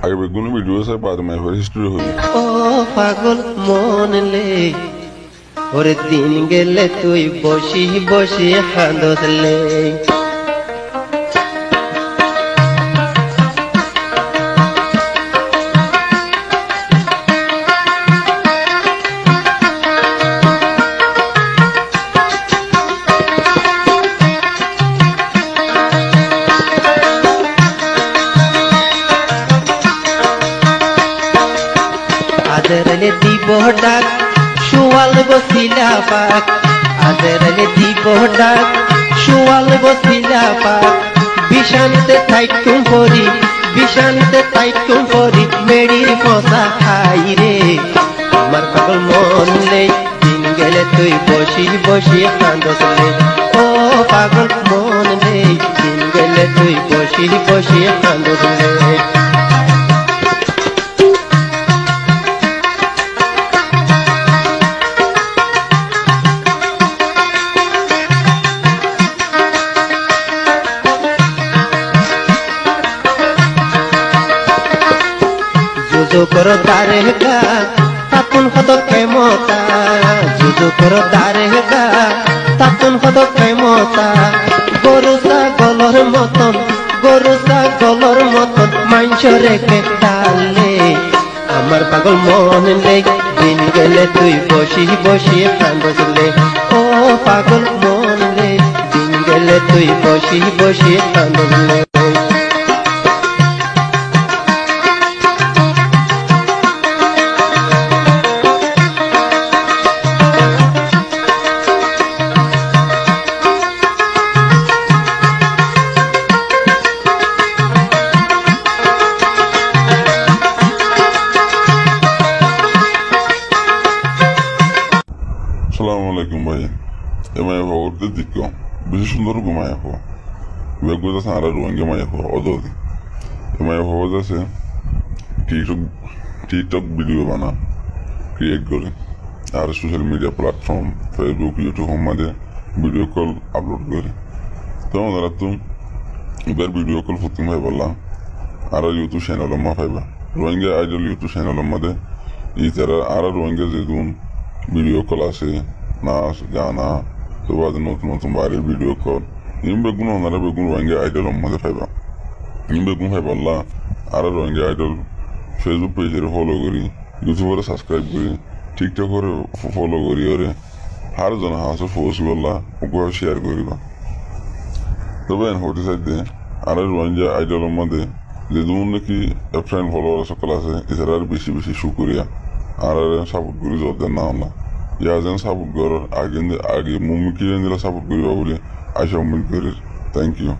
আগে বেগুন ভিডিও আছে বাদ মাইফের হিস্ট্রি হইবে। ও পাগল মন লে ওরে দিন গেলে তুই বসি বসি কাঁদলে আদরলে দিব ডাক শুয়াল বসিলা পাক আদরলে দিব ডাক শুয়াল বসিলা পাক বিশান্তে থাইকুম পরি মেড়ির ফসা খাই রে আমার পাগল মন লে দিন গেলে তুই বসি বসি কাঁদলে ও পাগল মন লে দিন গেলে তুই বসি বসি কাঁদলে जुदो करो दारे गा तापुन हदो केमता जुदो करो दारे गा तापुन हदो केमता गरुसा गलर मतन मांचो रेखे डाले আমার পাগল মন লে দিন গেলে তুই বসি বসি কাঁদলে ও পাগল মন লে দিন গেলে তুই বসি বসি কাঁদলে আসসালামুআলাইকুম ভাই এমায় ভগতে দিক বেশি সুন্দর ঘুমায় হো বেগুজ আছে আর রোহিঙ্গা মায় হো অদদি এমায় ভগত আছে টিকটক ভিডিও বানা ক্রিয়েট করে আর social media platform Facebook YouTube মাঝে ভিডিও কল আপলোড করে তো ওনারা তো এবার ভিডিও কল ফুটিং ভাই বললাম আর ইউটিউব চ্যানেল মা পাইবা রোহিঙ্গা আইডল ইউটিউব চ্যানেল মধ্যে ইতারা আর রোহিঙ্গা যেগুন ভিডিও কল আছে নাচ গানা তো নতুন নতুন বাইরের ভিডিও কল ইম বেগুন ওনারা বেগুন রোহিঙ্গা আইডল মধ্যে পাইবা ইম বেগুন ভাই বললা আর রোহিঙ্গা আইডল ফেসবুক পেজের ফলো করি ইউটিউবের সাবস্ক্রাইব করি টিকটকের ফলো করি ওরে হার জন হাসে ফোর্স বললা ওকে শেয়ার করিবা তবে হতে চাইতে আর রোহিঙ্গা আইডলের মধ্যে যে যেমন নাকি ফ্রেন্ড ফলোয়ার সকল আছে এছাড়া আর বেশি বেশি শুক্রিয়া আর সাপোর্ট করি যদের না হলা ইয়া যেন সাপোর্ট করার আগে মুম্মি কিনে দিলে সাপোর্ট করিবা বলে আশা উম্মিদ করি থ্যাংক ইউ